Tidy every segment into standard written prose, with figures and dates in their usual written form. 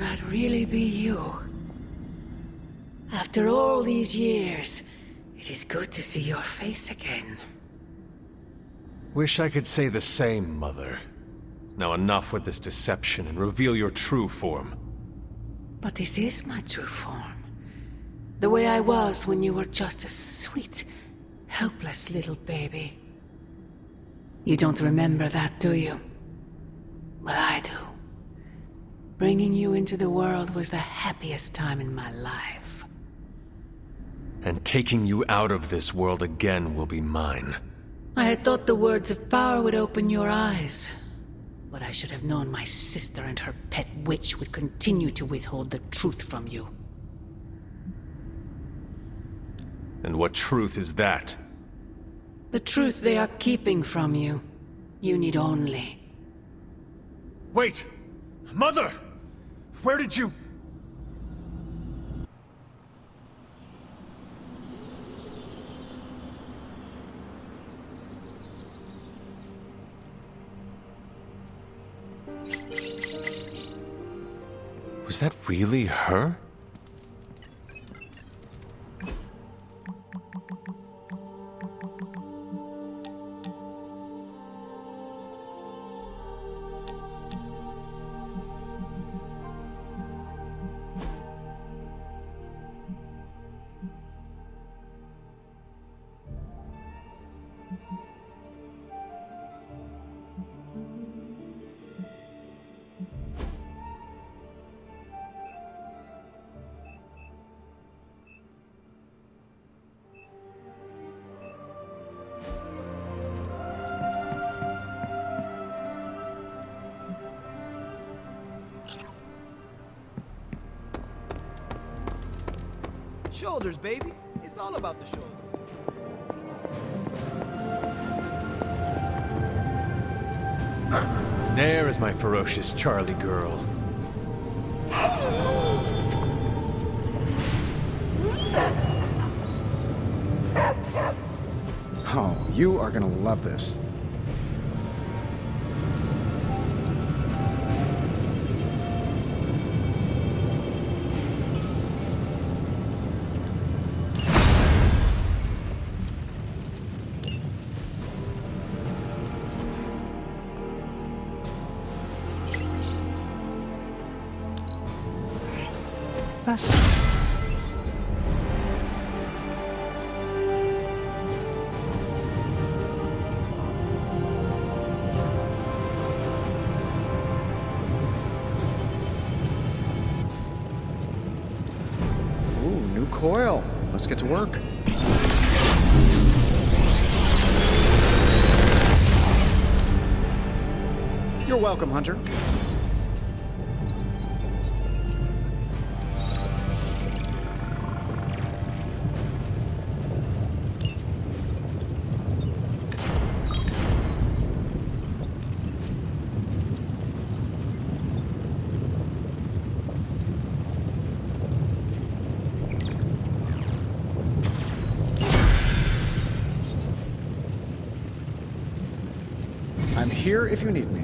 that really be you? After all these years, it is good to see your face again. Wish I could say the same, Mother. Now enough with this deception and reveal your true form. But this is my true form. The way I was when you were just a sweet, helpless little baby. You don't remember that, do you? Well, I do. Bringing you into the world was the happiest time in my life. And taking you out of this world again will be mine. I had thought the words of power would open your eyes. But I should have known my sister and her pet witch would continue to withhold the truth from you. And what truth is that? The truth they are keeping from you. You need only. Wait! Mother! Where did you... Was that really her? Shoulders, baby. It's all about the shoulders. There is my ferocious Charlie girl. Oh, you are gonna love this. Ooh, new coil. Let's get to work. You're welcome, Hunter. I'm here if you need me.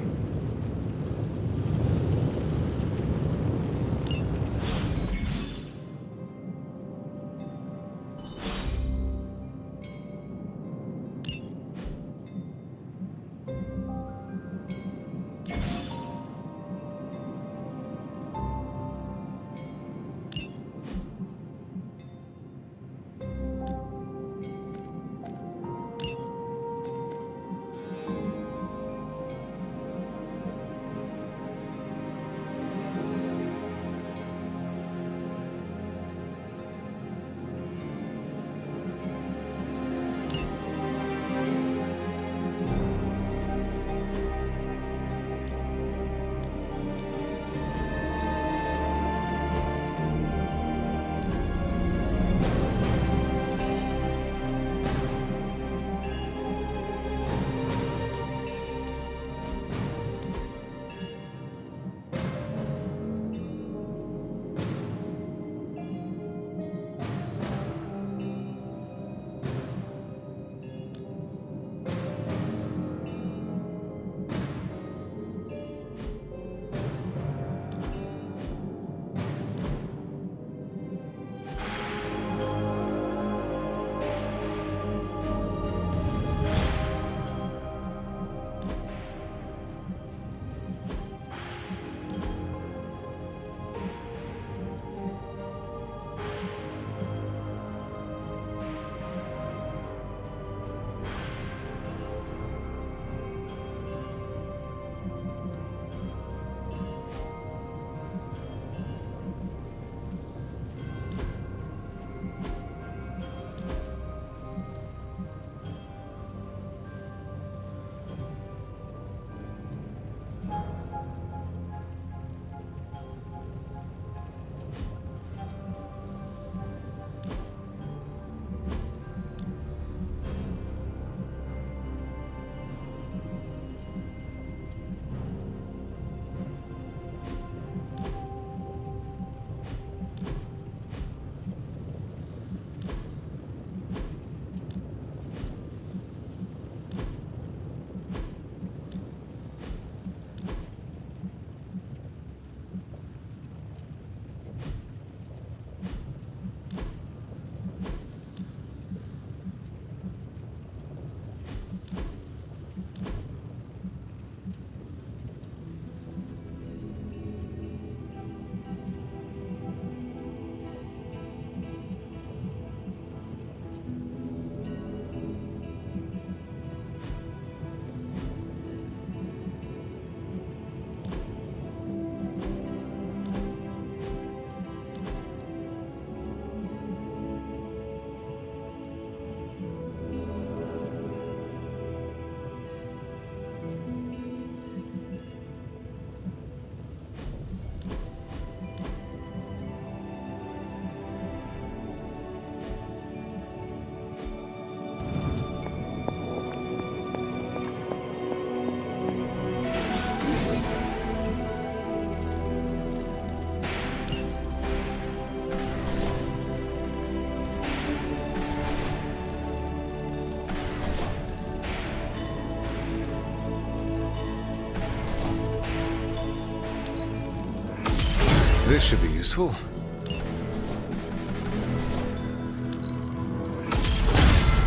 This should be useful.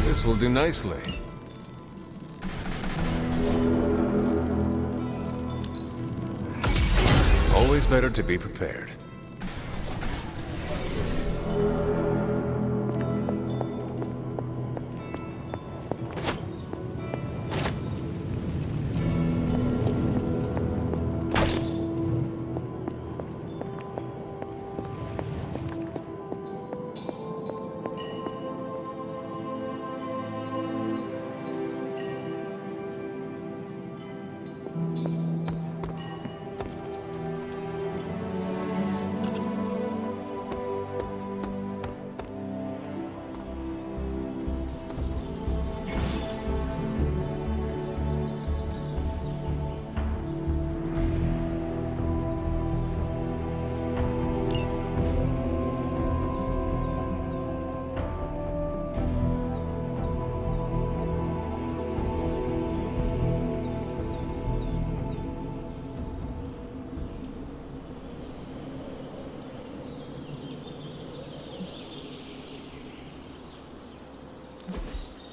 This will do nicely. Always better to be prepared.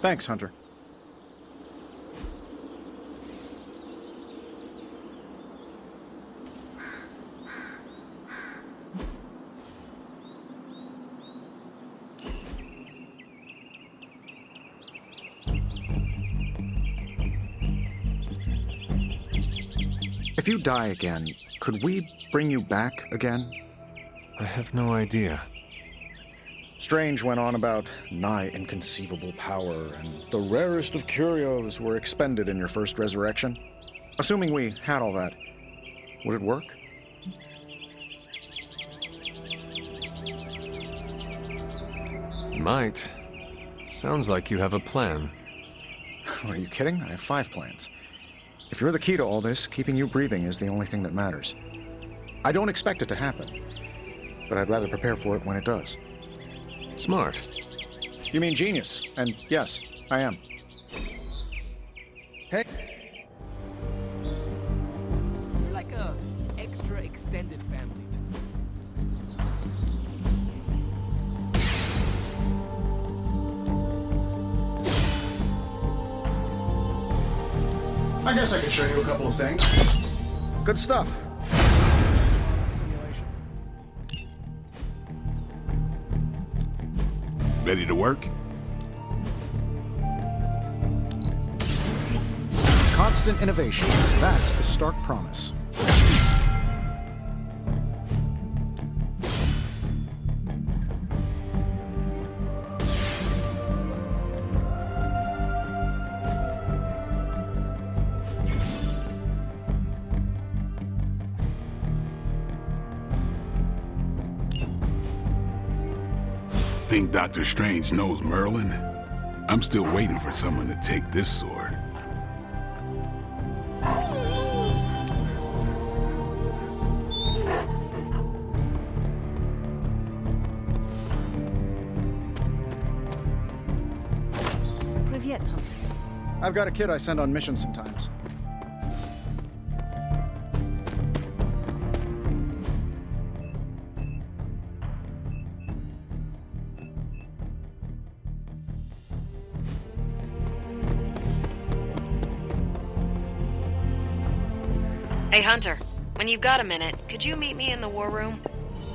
Thanks, Hunter. If you die again, could we bring you back again? I have no idea. Strange went on about nigh inconceivable power, and the rarest of curios were expended in your first resurrection. Assuming we had all that, would it work? Might. Sounds like you have a plan. Are you kidding? I have 5 plans. If you're the key to all this, keeping you breathing is the only thing that matters. I don't expect it to happen, but I'd rather prepare for it when it does. Smart. You mean genius? And yes, I am. Hey. You're like a extra extended family to me. I guess I could show you a couple of things. Good stuff. Simulation. Ready to work? Constant innovation. That's the stark promise. Think Dr. Strange knows Merlin? I'm still waiting for someone to take this sword. Привет, Hunter. I've got a kid I send on missions sometimes. Hey, Hunter. When you've got a minute, could you meet me in the war room?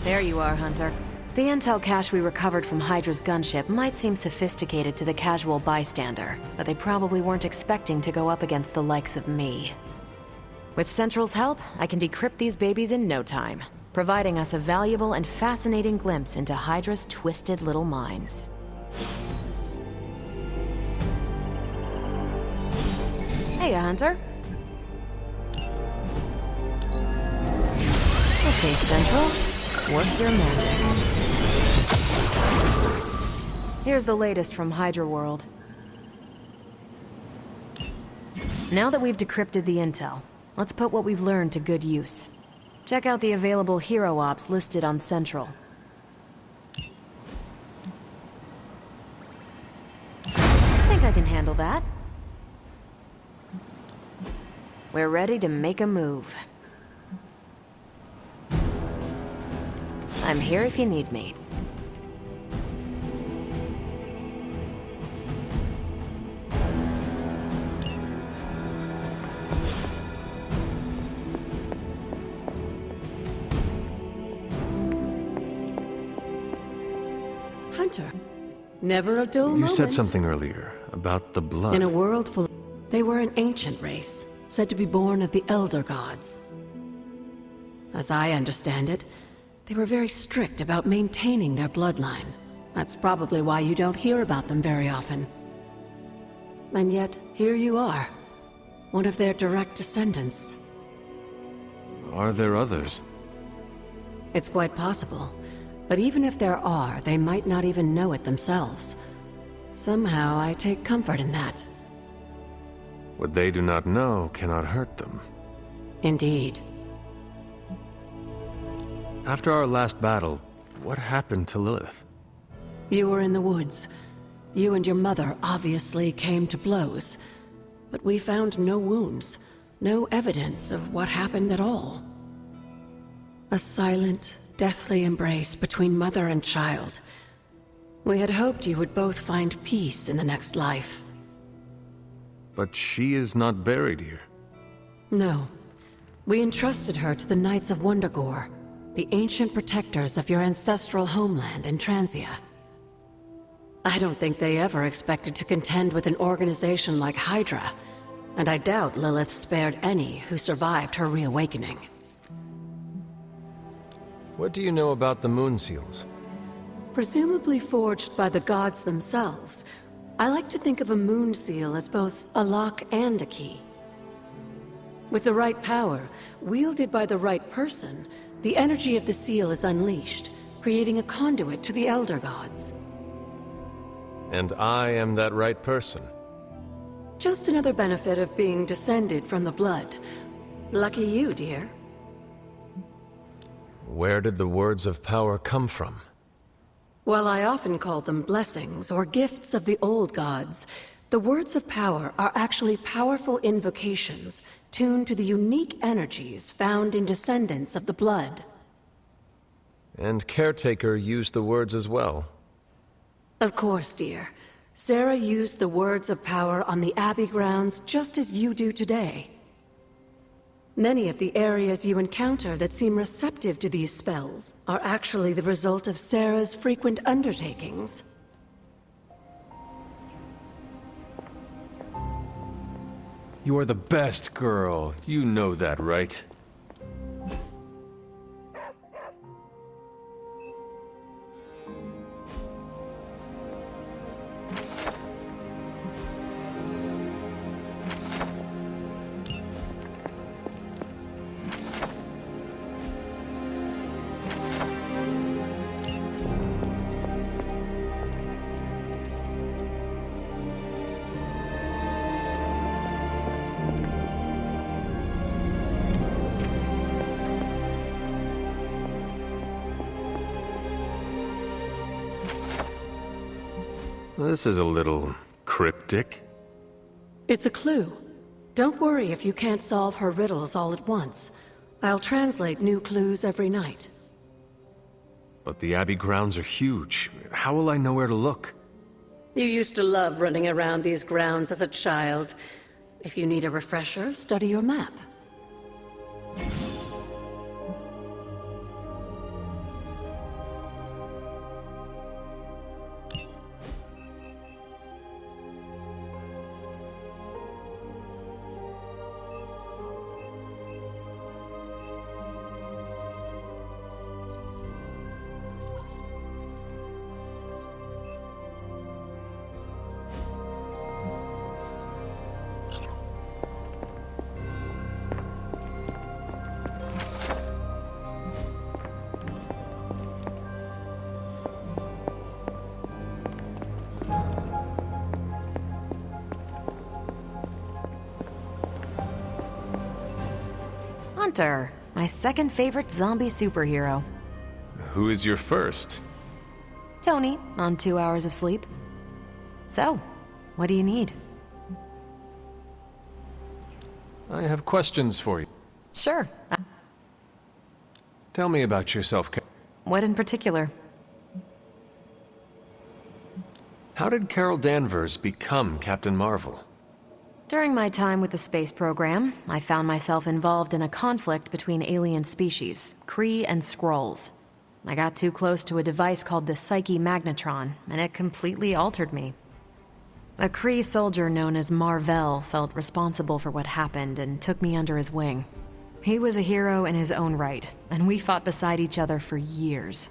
There you are, Hunter. The intel cache we recovered from Hydra's gunship might seem sophisticated to the casual bystander, but they probably weren't expecting to go up against the likes of me. With Central's help, I can decrypt these babies in no time, providing us a valuable and fascinating glimpse into Hydra's twisted little minds. Hey, Hunter. Okay, Central. Work your magic. Here's the latest from Hydra World. Now that we've decrypted the intel, let's put what we've learned to good use. Check out the available hero ops listed on Central. I think I can handle that. We're ready to make a move. I'm here if you need me. Hunter, never a dull You moment. said something earlier about the blood. In a world full... They were an ancient race, said to be born of the Elder Gods. As I understand it, they were very strict about maintaining their bloodline. That's probably why you don't hear about them very often. And yet, here you are, one of their direct descendants. Are there others? It's quite possible. But even if there are, they might not even know it themselves. Somehow, I take comfort in that. What they do not know cannot hurt them. Indeed. After our last battle, what happened to Lilith? You were in the woods. You and your mother obviously came to blows. But we found no wounds, no evidence of what happened at all. A silent, deathly embrace between mother and child. We had hoped you would both find peace in the next life. But she is not buried here. No. We entrusted her to the Knights of Wondergore, the ancient protectors of your ancestral homeland in Transia. I don't think they ever expected to contend with an organization like Hydra, and I doubt Lilith spared any who survived her reawakening. What do you know about the Moon Seals? Presumably forged by the gods themselves, I like to think of a moon seal as both a lock and a key. With the right power, wielded by the right person, the energy of the seal is unleashed, creating a conduit to the Elder Gods. And I am that right person. Just another benefit of being descended from the blood. Lucky you, dear. Where did the words of power come from? While I often call them blessings or gifts of the old gods, the words of power are actually powerful invocations tuned to the unique energies found in descendants of the blood. And Caretaker used the words as well. Of course, dear. Sarah used the words of power on the Abbey grounds just as you do today. Many of the areas you encounter that seem receptive to these spells are actually the result of Sarah's frequent undertakings. You are the best girl. You know that, right? This is a little cryptic. It's a clue. Don't worry if you can't solve her riddles all at once. I'll translate new clues every night. But the Abbey grounds are huge. How will I know where to look? You used to love running around these grounds as a child. If you need a refresher, study your map. Hunter, my second favorite zombie superhero. Who is your first? Tony, on 2 hours of sleep. So, what do you need? I have questions for you. Sure. Tell me about yourself. What in particular? How did Carol Danvers become Captain Marvel? During my time with the space program, I found myself involved in a conflict between alien species, Kree and Skrulls. I got too close to a device called the Psyche Magnetron, and it completely altered me. A Kree soldier known as Marvel felt responsible for what happened and took me under his wing. He was a hero in his own right, and we fought beside each other for years.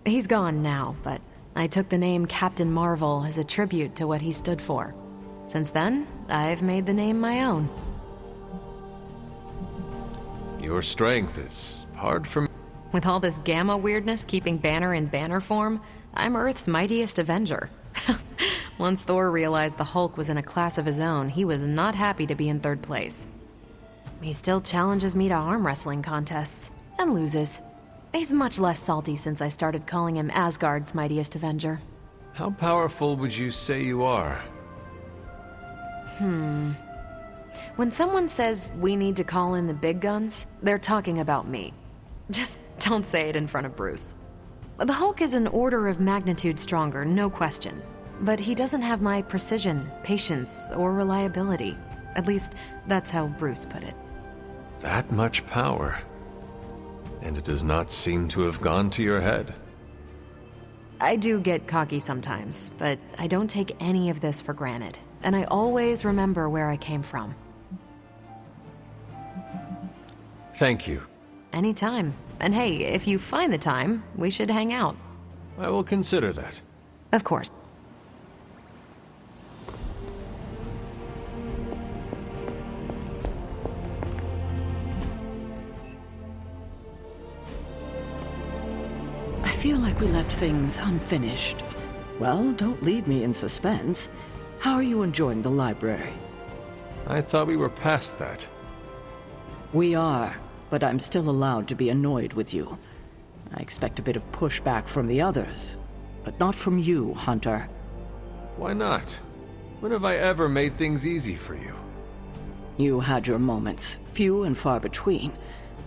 He's gone now, but I took the name Captain Marvel as a tribute to what he stood for. Since then, I've made the name my own. Your strength is hard for me. With all this gamma weirdness keeping Banner in banner form, I'm Earth's mightiest Avenger. Once Thor realized the Hulk was in a class of his own, he was not happy to be in third place. He still challenges me to arm wrestling contests, and loses. He's much less salty since I started calling him Asgard's mightiest Avenger. How powerful would you say you are? When someone says we need to call in the big guns, they're talking about me. Just don't say it in front of Bruce. The Hulk is an order of magnitude stronger, no question. But he doesn't have my precision, patience, or reliability. At least, that's how Bruce put it. That much power. And it does not seem to have gone to your head. I do get cocky sometimes, but I don't take any of this for granted. And I always remember where I came from. Thank you. Anytime. And hey, if you find the time, we should hang out. I will consider that. Of course. I feel like we left things unfinished. Well, don't leave me in suspense. How are you enjoying the library? I thought we were past that. We are, but I'm still allowed to be annoyed with you. I expect a bit of pushback from the others, but not from you, Hunter. Why not? When have I ever made things easy for you? You had your moments, few and far between,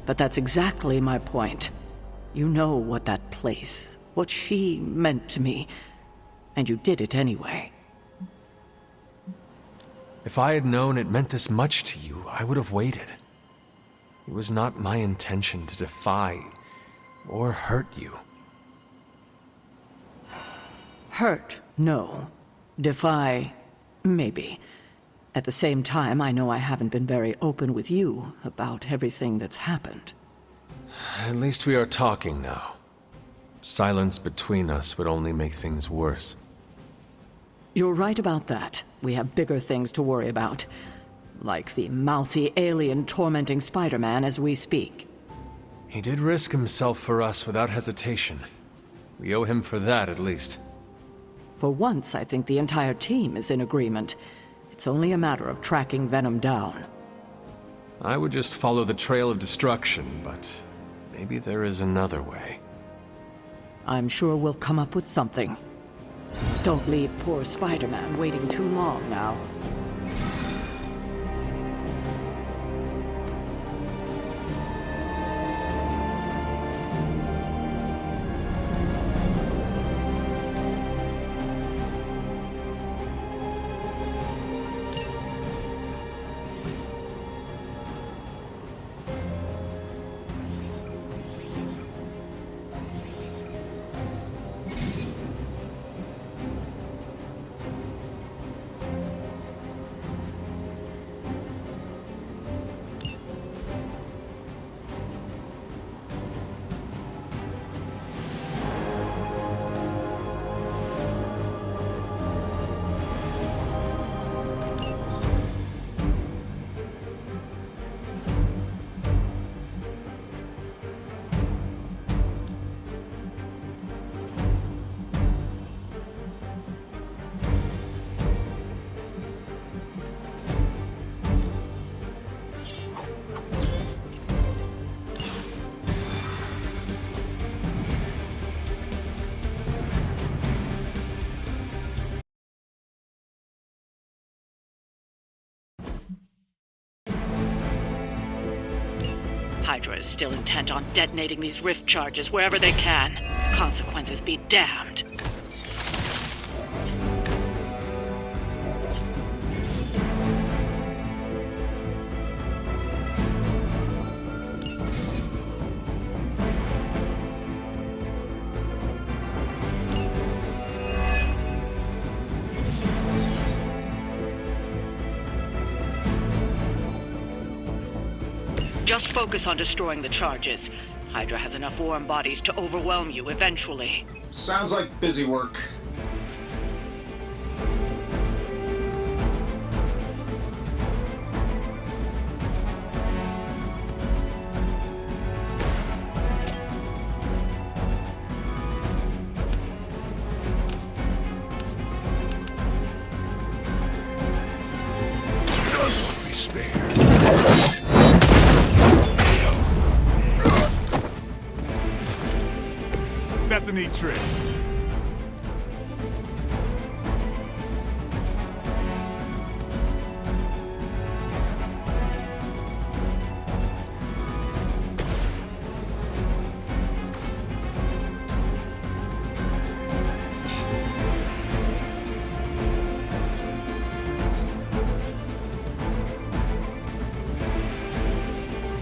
but that's exactly my point. You know what that place, what she meant to me, and you did it anyway. If I had known it meant this much to you, I would have waited. It was not my intention to defy or hurt you. Hurt, no. Defy, maybe. At the same time, I know I haven't been very open with you about everything that's happened. At least we are talking now. Silence between us would only make things worse. You're right about that. We have bigger things to worry about. Like the mouthy alien tormenting Spider-Man as we speak. He did risk himself for us without hesitation. We owe him for that, at least. For once, I think the entire team is in agreement. It's only a matter of tracking Venom down. I would just follow the trail of destruction, but maybe there is another way. I'm sure we'll come up with something. Don't leave poor Spider-Man waiting too long now. Hydra is still intent on detonating these rift charges wherever they can. Consequences be damned. Just focus on destroying the charges. Hydra has enough warm bodies to overwhelm you eventually. Sounds like busy work. Just be spared. That's a neat trick.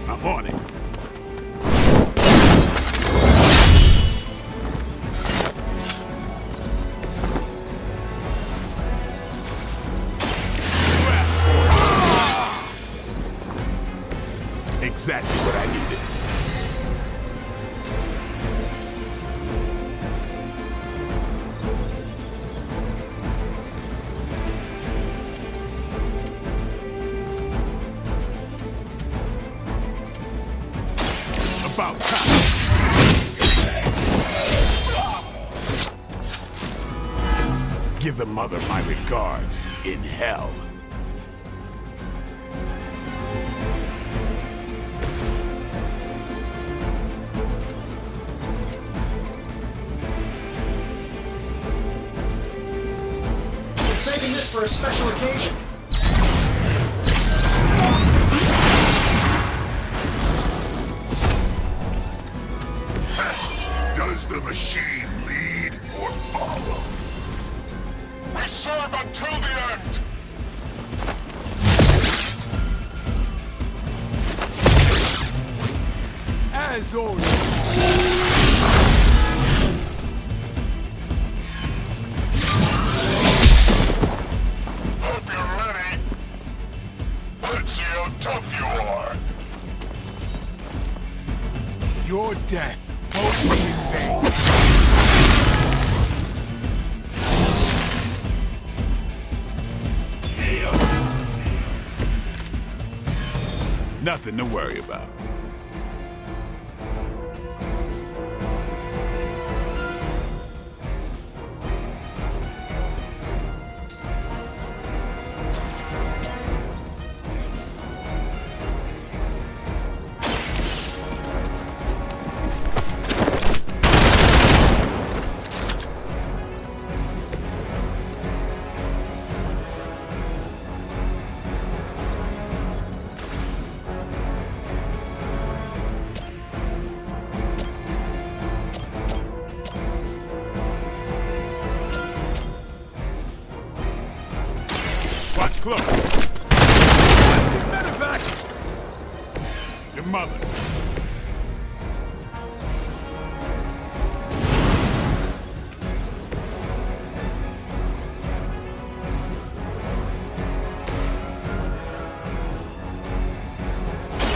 I'm on it. Exactly what I needed. About time. Give the mother my regards in hell. Saving this for a special occasion. Does the machine lead or follow? We serve until the end! As always. Hope you're ready. Let's see how tough you are. Your death won't be in vain. Nothing to worry about. Watch close. Let's get medevac! Your mother.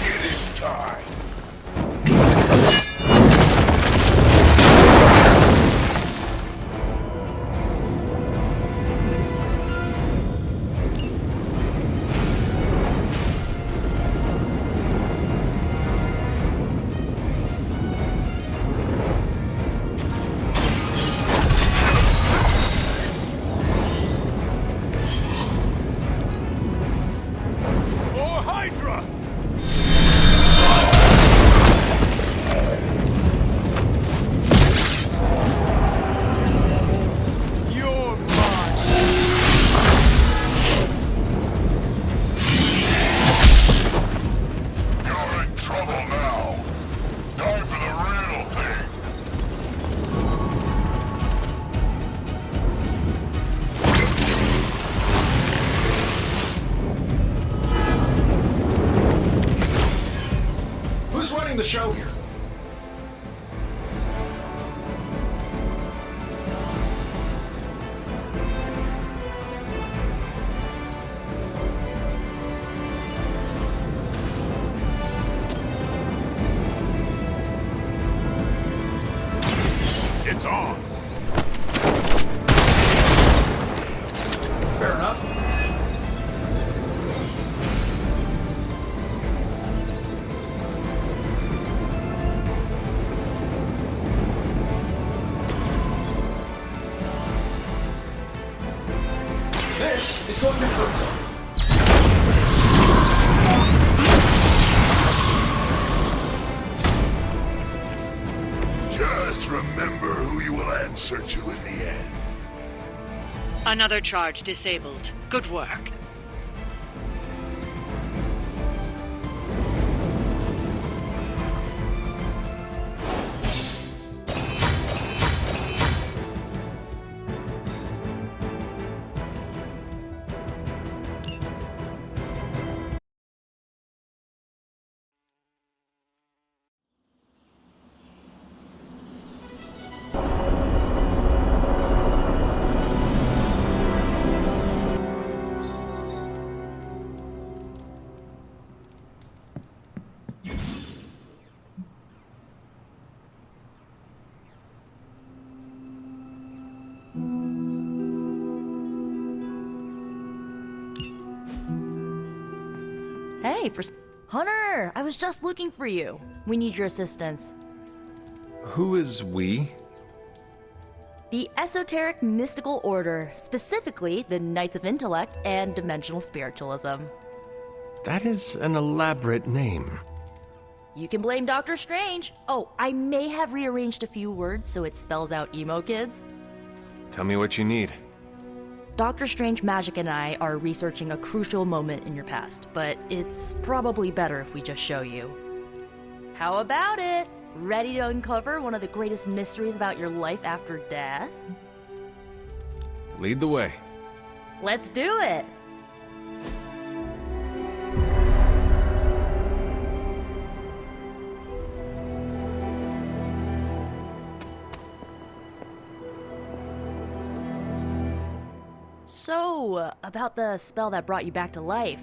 It is time. show here. It's on. Fair enough. This is going to hurt them. Just remember who you will answer to in the end. Another charge disabled. Good work. Hey, Hunter, I was just looking for you. We need your assistance. Who is we? The Esoteric Mystical Order, specifically the Knights of Intellect and Dimensional Spiritualism. That is an elaborate name. You can blame Dr. Strange. Oh, I may have rearranged a few words so it spells out emo kids. Tell me what you need. Dr. Strange Magic and I are researching a crucial moment in your past, but it's probably better if we just show you. How about it? Ready to uncover one of the greatest mysteries about your life after death? Lead the way. Let's do it! So, about the spell that brought you back to life,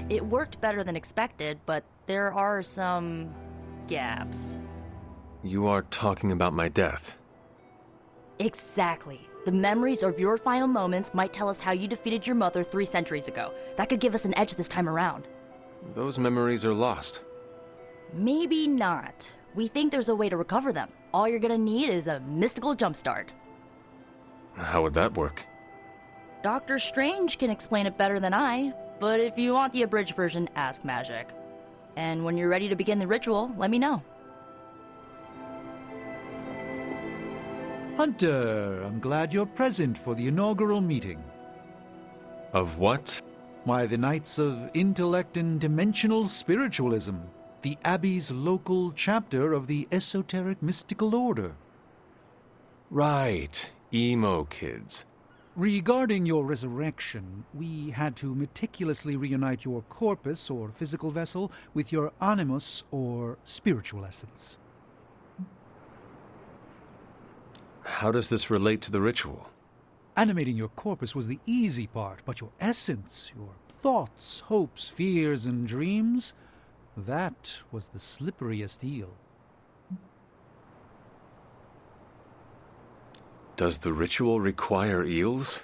it worked better than expected, but there are some gaps. You are talking about my death. Exactly. The memories of your final moments might tell us how you defeated your mother 3 centuries ago. That could give us an edge this time around. Those memories are lost. Maybe not. We think there's a way to recover them. All you're gonna need is a mystical jumpstart. How would that work? Doctor Strange can explain it better than I, but if you want the abridged version, ask Magic. And when you're ready to begin the ritual, let me know. Hunter, I'm glad you're present for the inaugural meeting. Of what? Why, the Knights of Intellect and Dimensional Spiritualism, the Abbey's local chapter of the Esoteric Mystical Order. Right, emo kids. Regarding your resurrection, we had to meticulously reunite your corpus, or physical vessel, with your animus, or spiritual essence. How does this relate to the ritual? Animating your corpus was the easy part, but your essence, your thoughts, hopes, fears, and dreams, that was the slipperiest eel. Does the ritual require eels?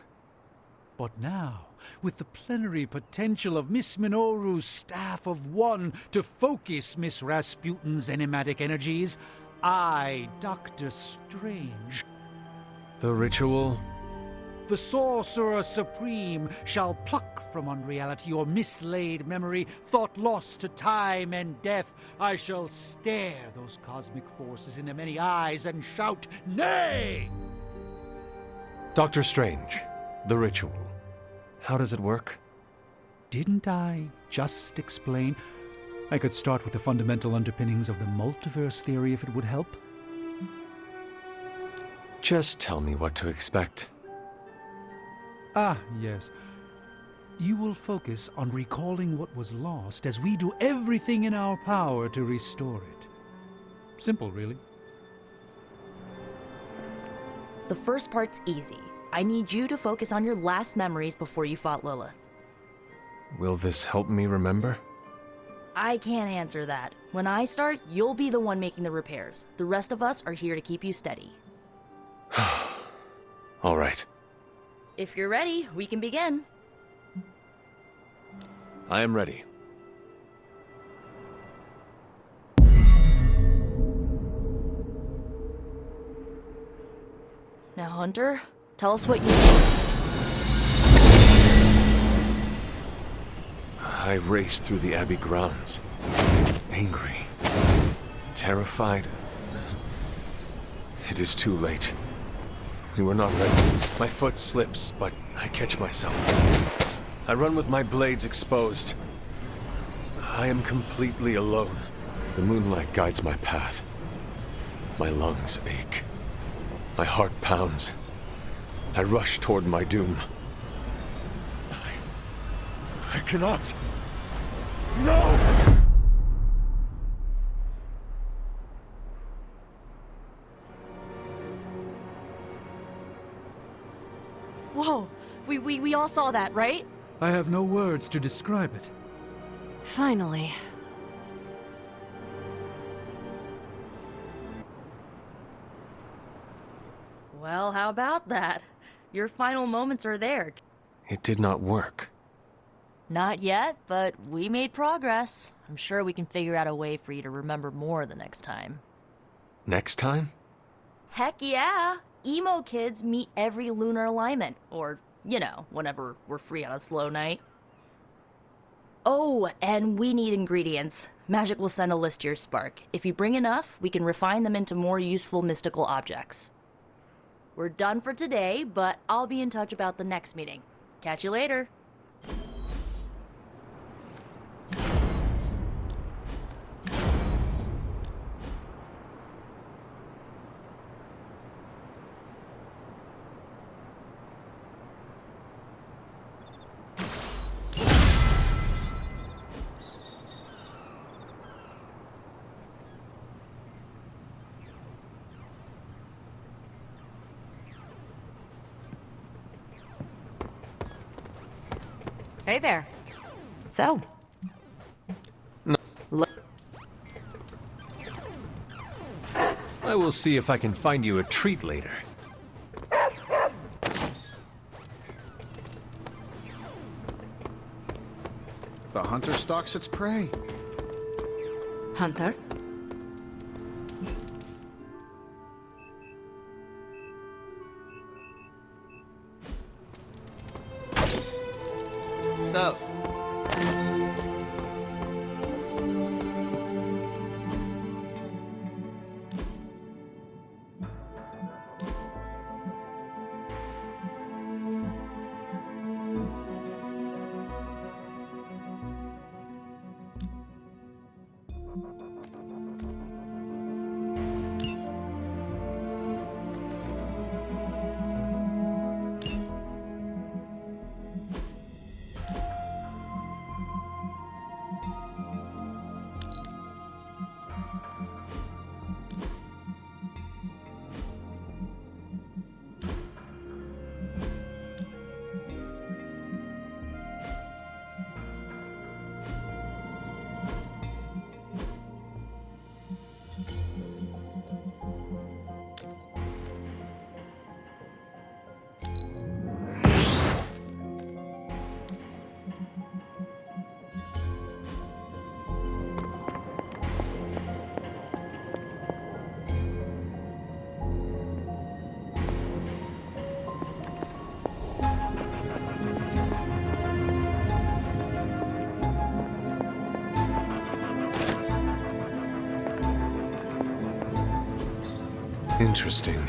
But now, with the plenary potential of Miss Minoru's Staff of One to focus Miss Rasputin's enigmatic energies, I, Dr. Strange, The ritual? the Sorcerer Supreme, shall pluck from unreality your mislaid memory, thought lost to time and death. I shall stare those cosmic forces in their many eyes and shout, "Nay!" Dr. Strange, the ritual. How does it work? Didn't I just explain? I could start with the fundamental underpinnings of the multiverse theory if it would help. Just tell me what to expect. Ah, yes. You will focus on recalling what was lost as we do everything in our power to restore it. Simple, really. The first part's easy. I need you to focus on your last memories before you fought Lilith. Will this help me remember? I can't answer that. When I start, you'll be the one making the repairs. The rest of us are here to keep you steady. All right. If you're ready, we can begin. I am ready. Now, Hunter, tell us what you see. I raced through the Abbey grounds. Angry. Terrified. It is too late. We were not ready. My foot slips, but I catch myself. I run with my blades exposed. I am completely alone. The moonlight guides my path. My lungs ache. My heart pounds. I rush toward my doom. I cannot. No! Whoa, we all saw that, right? I have no words to describe it. Finally. Well, how about that? Your final moments are there. It did not work. Not yet, but we made progress. I'm sure we can figure out a way for you to remember more the next time. Next time? Heck yeah! Emo kids meet every lunar alignment, or, you know, whenever we're free on a slow night. Oh, and we need ingredients. Magic will send a list to your spark. If you bring enough, we can refine them into more useful mystical objects. We're done for today, but I'll be in touch about the next meeting. Catch you later. Hey there. So, I will see if I can find you a treat later. The hunter stalks its prey. Hunter? So, Interesting.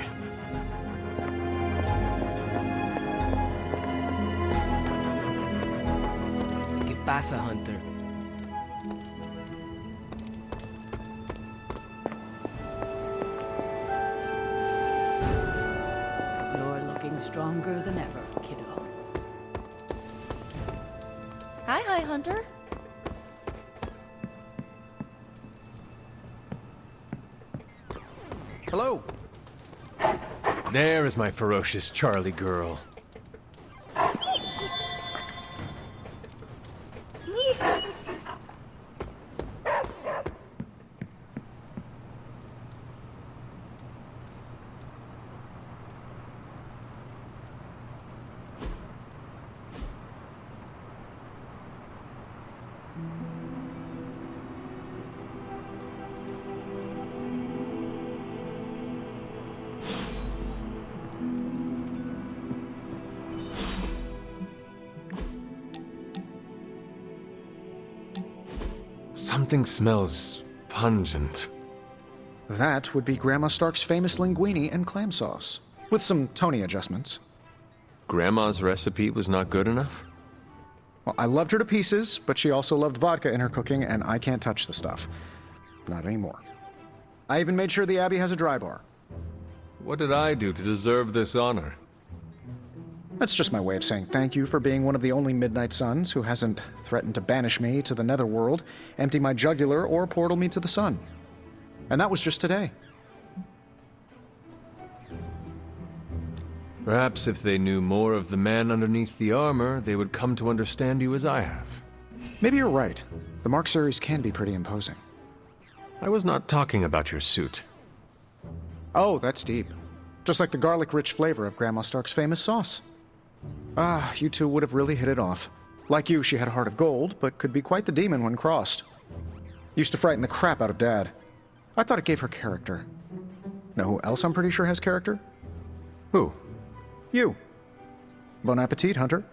¿qué pasa, Hunter? You're looking stronger than ever, kiddo. Hi, Hunter. Hello. There is my ferocious Charlie girl. Something smells pungent. That would be Grandma Stark's famous linguine and clam sauce, with some Tony adjustments. Grandma's recipe was not good enough? Well, I loved her to pieces, but she also loved vodka in her cooking, and I can't touch the stuff. Not anymore. I even made sure the Abbey has a dry bar. What did I do to deserve this honor? That's just my way of saying thank you for being one of the only Midnight Suns who hasn't threatened to banish me to the Netherworld, empty my jugular, or portal me to the sun. And that was just today. Perhaps if they knew more of the man underneath the armor, they would come to understand you as I have. Maybe you're right. The Mark series can be pretty imposing. I was not talking about your suit. Oh, that's deep. Just like the garlic-rich flavor of Grandma Stark's famous sauce. Ah, you two would have really hit it off. Like you, she had a heart of gold, but could be quite the demon when crossed. Used to frighten the crap out of Dad. I thought it gave her character. Know who else I'm pretty sure has character? Who? You. Bon appetit, Hunter.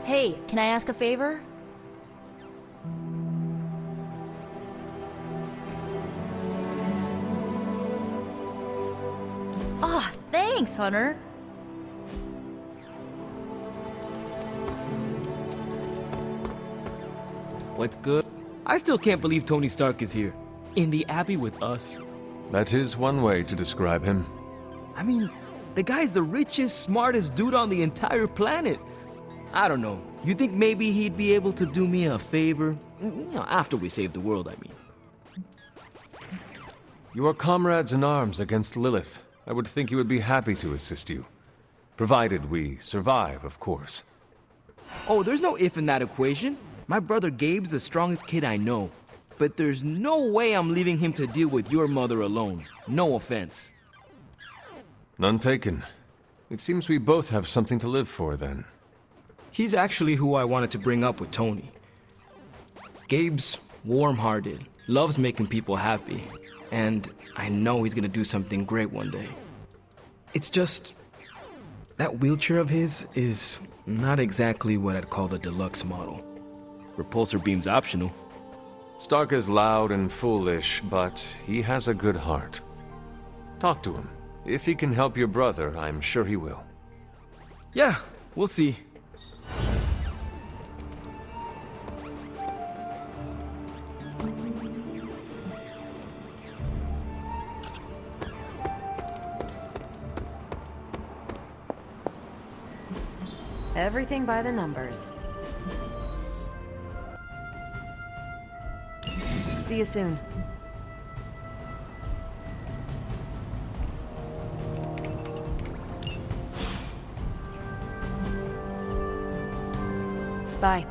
Hey, can I ask a favor? Ah, thanks, Hunter. What's good? I still can't believe Tony Stark is here. In the Abbey with us. That is one way to describe him. I mean, the guy's the richest, smartest dude on the entire planet. I don't know. You think maybe he'd be able to do me a favor? You know, after we save the world, I mean. You are comrades in arms against Lilith. I would think he would be happy to assist you. Provided we survive, of course. Oh, there's no if in that equation. My brother Gabe's the strongest kid I know. But there's no way I'm leaving him to deal with your mother alone. No offense. None taken. It seems we both have something to live for, then. He's actually who I wanted to bring up with Tony. Gabe's warm-hearted, loves making people happy, and I know he's gonna do something great one day. It's just, that wheelchair of his is not exactly what I'd call the deluxe model. Repulsor beam's optional. Stark is loud and foolish, but he has a good heart. Talk to him. If he can help your brother, I'm sure he will. Yeah, we'll see. Everything by the numbers. See you soon. Bye.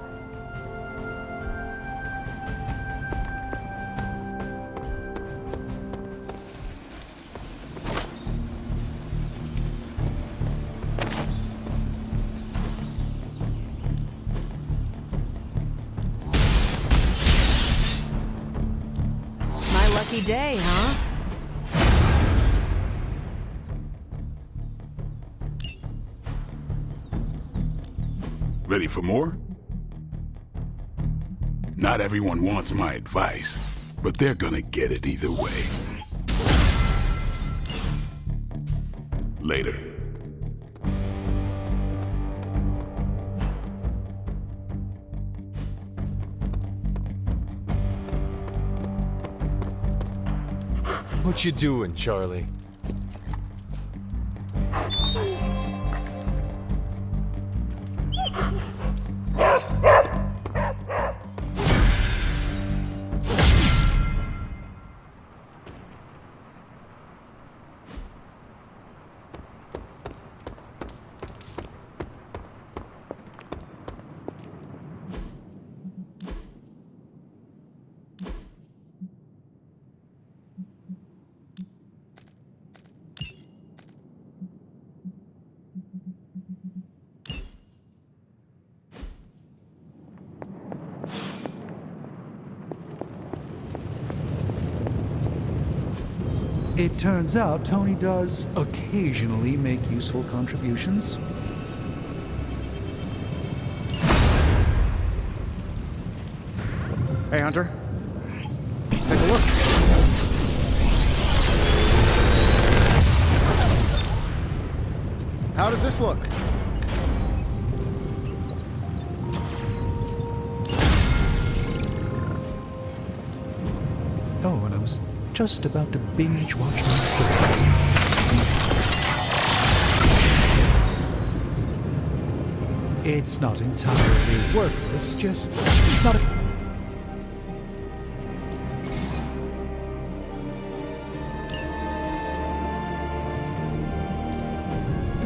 My lucky day, huh? Ready for more? Not everyone wants my advice, but they're gonna get it either way. Later. What you doing, Charlie? It turns out Tony does occasionally make useful contributions. Hey, Hunter. Take a look. How does this look? Oh, and I was just about to binge watch my story. It's not entirely worthless, just not a...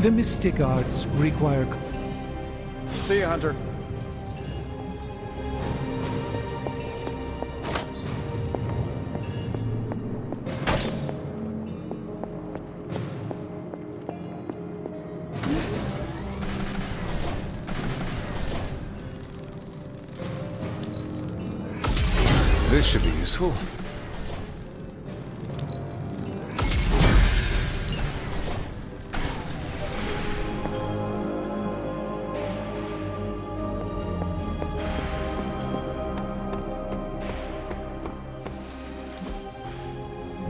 The mystic arts require... See you, Hunter. This should be useful.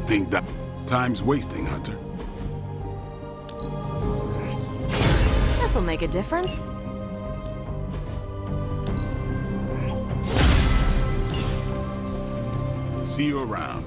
Think that time's wasting, Hunter. This'll make a difference. See you around.